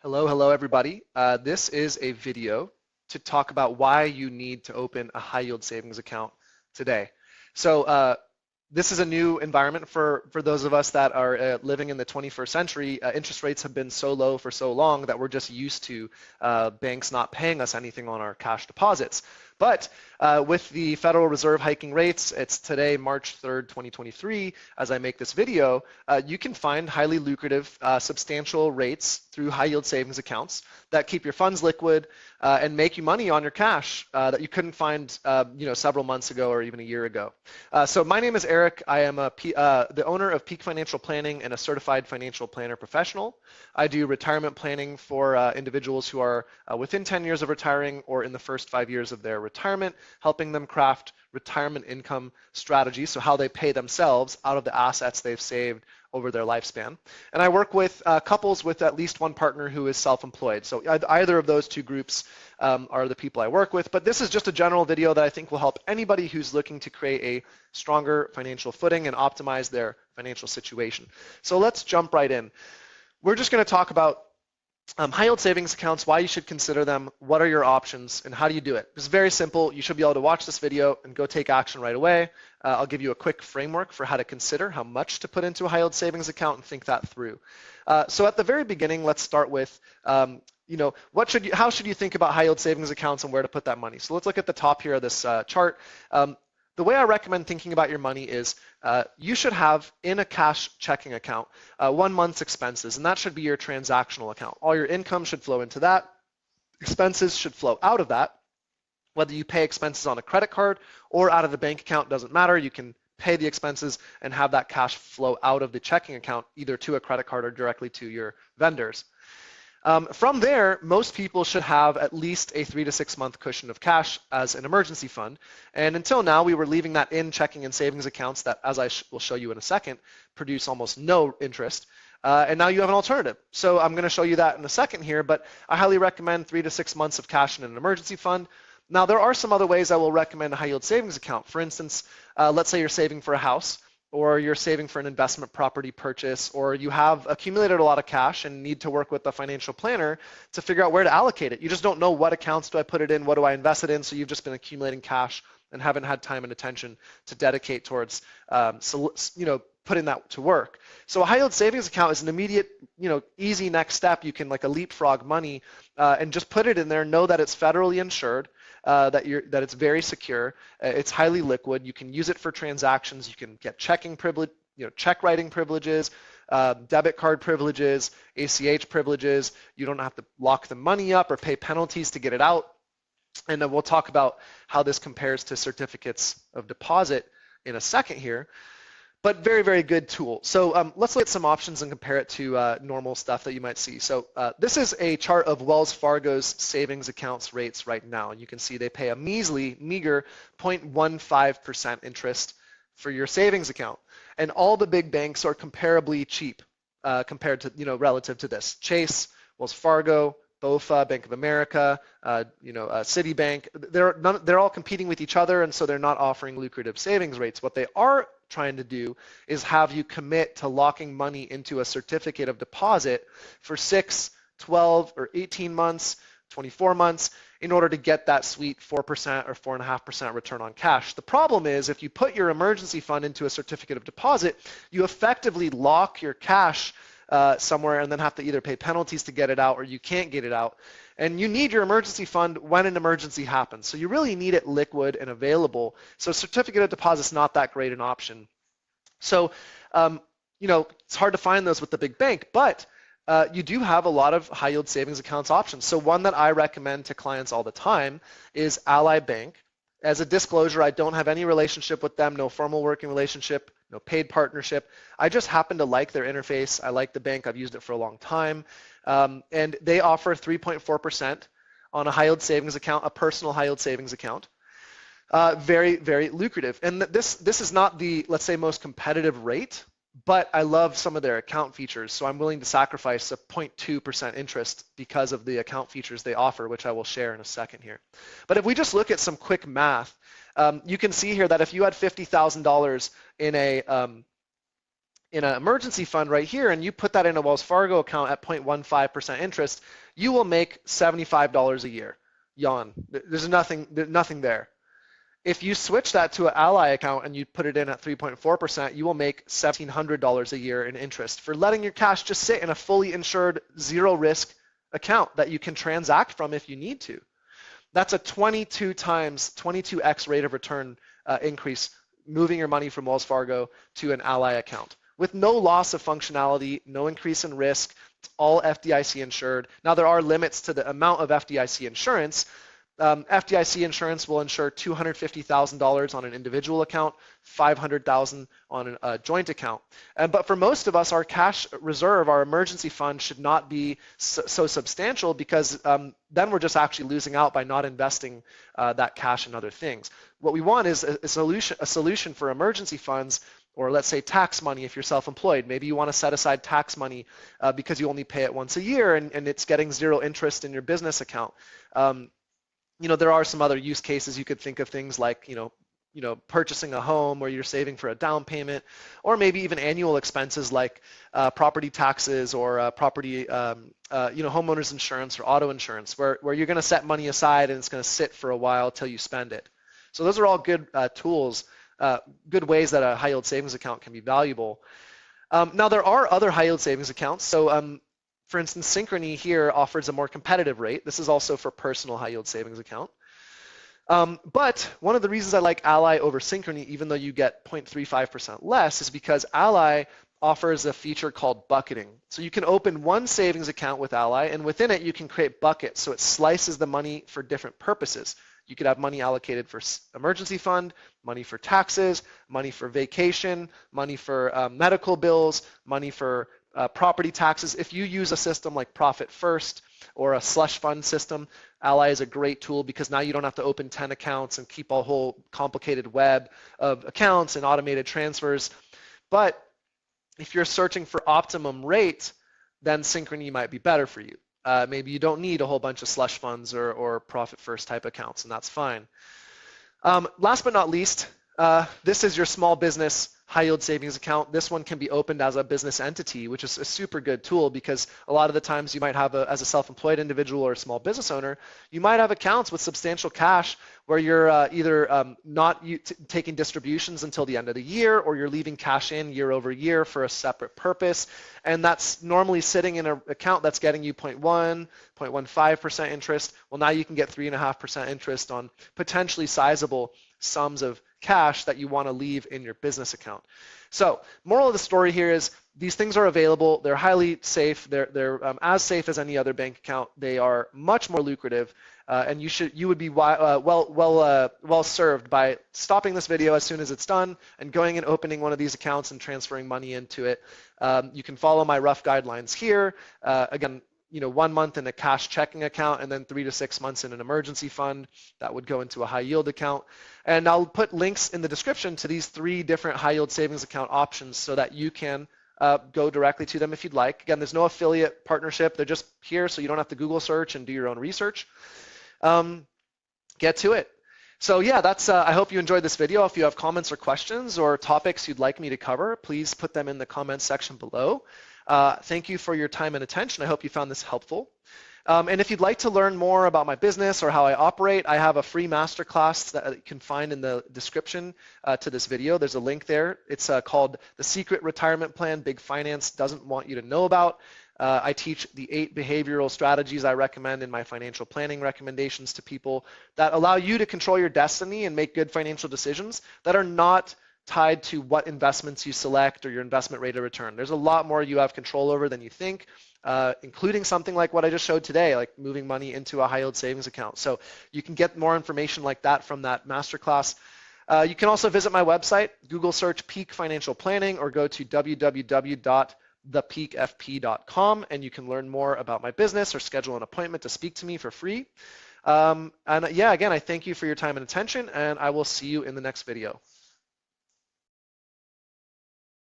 Hello everybody. This is a video to talk about why you need to open a high yield savings account today. So this is a new environment for those of us that are living in the 21st century. Interest rates have been so low for so long that we're just used to banks not paying us anything on our cash deposits. But with the Federal Reserve hiking rates, it's today, March 3rd, 2023, as I make this video, you can find highly lucrative, substantial rates through high yield savings accounts that keep your funds liquid and make you money on your cash that you couldn't find several months ago or even a year ago. So my name is Eric. I am the owner of Peak Financial Planning and a certified financial planner professional. I do retirement planning for individuals who are within 10 years of retiring or in the first 5 years of their retirement, helping them craft retirement income strategies, so how they pay themselves out of the assets they've saved over their lifespan. And I work with couples with at least one partner who is self-employed. So either of those two groups are the people I work with. But this is just a general video that I think will help anybody who's looking to create a stronger financial footing and optimize their financial situation. So let's jump right in. We're just going to talk about high yield savings accounts, why you should consider them, what are your options, and how do you do it. It's very simple. You should be able to watch this video and go take action right away. I'll give you a quick framework for how to consider how much to put into a high yield savings account and think that through. So at the very beginning, let's start with, how should you think about high yield savings accounts and where to put that money? So let's look at the top here of this chart. The way I recommend thinking about your money is you should have in a cash checking account 1 month's expenses, and that should be your transactional account. All your income should flow into that. Expenses should flow out of that. Whether you pay expenses on a credit card or out of the bank account doesn't matter. You can pay the expenses and have that cash flow out of the checking account either to a credit card or directly to your vendors. From there, most people should have at least a 3 to 6 month cushion of cash as an emergency fund. And until now, we were leaving that in checking and savings accounts that, as I will show you in a second, produce almost no interest. And now you have an alternative. So I'm going to show you that in a second here, but I highly recommend 3 to 6 months of cash in an emergency fund. Now, there are some other ways I will recommend a high yield savings account. For instance, let's say you're saving for a house, or you're saving for an investment property purchase, or you have accumulated a lot of cash and need to work with a financial planner to figure out where to allocate it. You just don't know what accounts do I put it in, what do I invest it in, so you've just been accumulating cash and haven't had time and attention to dedicate towards putting that to work. So a high yield savings account is an immediate, easy next step. You can like a leapfrog money and just put it in there, know that it's federally insured, that it's very secure, it's highly liquid. You can use it for transactions. You can get checking privilege, check writing privileges, debit card privileges, ACH privileges. You don't have to lock the money up or pay penalties to get it out. And then we'll talk about how this compares to certificates of deposit in a second here. But very, very good tool. So let's look at some options and compare it to normal stuff that you might see. So this is a chart of Wells Fargo's savings accounts rates right now. You can see they pay a meager 0.15% interest for your savings account. And all the big banks are comparably cheap compared to, relative to this. Chase, Wells Fargo, BofA, Bank of America, Citibank, they're all competing with each other, and so they're not offering lucrative savings rates. What they are trying to do is have you commit to locking money into a certificate of deposit for 6, 12, or 18 months, 24 months, in order to get that sweet 4% or 4.5% return on cash. The problem is if you put your emergency fund into a certificate of deposit, you effectively lock your cash somewhere and then have to either pay penalties to get it out or you can't get it out. And you need your emergency fund when an emergency happens. So you really need it liquid and available. So certificate of deposit is not that great an option. So, it's hard to find those with the big bank, but you do have a lot of high yield savings accounts options. So one that I recommend to clients all the time is Ally Bank. As a disclosure, I don't have any relationship with them, no formal working relationship, no paid partnership. I just happen to like their interface. I like the bank. I've used it for a long time. And they offer 3.4% on a high yield savings account, a personal high yield savings account. Very, very lucrative. And this is not the, let's say, most competitive rate, but I love some of their account features. So I'm willing to sacrifice a 0.2% interest because of the account features they offer, which I will share in a second here. But if we just look at some quick math, you can see here that if you had $50,000 in an emergency fund right here, and you put that in a Wells Fargo account at 0.15% interest, you will make $75 a year. Yawn. There's nothing there. If you switch that to an Ally account and you put it in at 3.4%, you will make $1,700 a year in interest for letting your cash just sit in a fully insured, zero risk account that you can transact from if you need to. That's a 22x rate of return increase, moving your money from Wells Fargo to an Ally account with no loss of functionality, no increase in risk. It's all FDIC insured. Now, there are limits to the amount of FDIC insurance. FDIC insurance will insure $250,000 on an individual account, $500,000 on a joint account. But for most of us, our cash reserve, our emergency fund, should not be so substantial, because then we're just actually losing out by not investing that cash in other things. What we want is a solution for emergency funds, or let's say tax money if you're self-employed. Maybe you want to set aside tax money because you only pay it once a year, and it's getting zero interest in your business account. There are some other use cases. You could think of things like, purchasing a home where you're saving for a down payment, or maybe even annual expenses like property taxes or property, homeowners insurance or auto insurance, where you're going to set money aside and it's going to sit for a while till you spend it. So those are all good tools, good ways that a high yield savings account can be valuable. Now, there are other high yield savings accounts. So for instance, Synchrony here offers a more competitive rate. This is also for personal high yield savings account. But one of the reasons I like Ally over Synchrony, even though you get 0.35% less, is because Ally offers a feature called bucketing. So you can open one savings account with Ally, and within it you can create buckets. So it slices the money for different purposes. You could have money allocated for emergency fund, money for taxes, money for vacation, money for medical bills, money for property taxes. If you use a system like Profit First or a slush fund system, Ally is a great tool, because now you don't have to open 10 accounts and keep a whole complicated web of accounts and automated transfers. But if you're searching for optimum rate, then Synchrony might be better for you. Maybe you don't need a whole bunch of slush funds or Profit First type accounts, and that's fine. Last but not least, this is your small business high yield savings account. This one can be opened as a business entity, which is a super good tool, because a lot of the times you might have, as a self-employed individual or a small business owner, you might have accounts with substantial cash where you're either not taking distributions until the end of the year, or you're leaving cash in year over year for a separate purpose. And that's normally sitting in an account that's getting you 0.15% interest. Well, now you can get 3.5% interest on potentially sizable sums of cash that you want to leave in your business account. So, moral of the story here is these things are available. They're highly safe. They're as safe as any other bank account. They are much more lucrative, and you would be well served by stopping this video as soon as it's done and going and opening one of these accounts and transferring money into it. You can follow my rough guidelines here. Again, 1 month in a cash checking account, and then 3 to 6 months in an emergency fund that would go into a high yield account. And I'll put links in the description to these 3 different high yield savings account options so that you can go directly to them if you'd like. Again, there's no affiliate partnership. They're just here so you don't have to Google search and do your own research. Get to it. So yeah, that's. I hope you enjoyed this video. If you have comments or questions or topics you'd like me to cover, please put them in the comments section below. Thank you for your time and attention. I hope you found this helpful. And if you'd like to learn more about my business or how I operate, I have a free masterclass that you can find in the description to this video. There's a link there. It's called The Secret Retirement Plan Big Finance Doesn't Want You to Know About. I teach the 8 behavioral strategies I recommend in my financial planning recommendations to people that allow you to control your destiny and make good financial decisions that are not tied to what investments you select or your investment rate of return. There's a lot more you have control over than you think, including something like what I just showed today, like moving money into a high yield savings account. So you can get more information like that from that masterclass. You can also visit my website, Google search Peak Financial Planning, or go to www.thepeakfp.com, and you can learn more about my business or schedule an appointment to speak to me for free. And yeah, again, I thank you for your time and attention, and I will see you in the next video.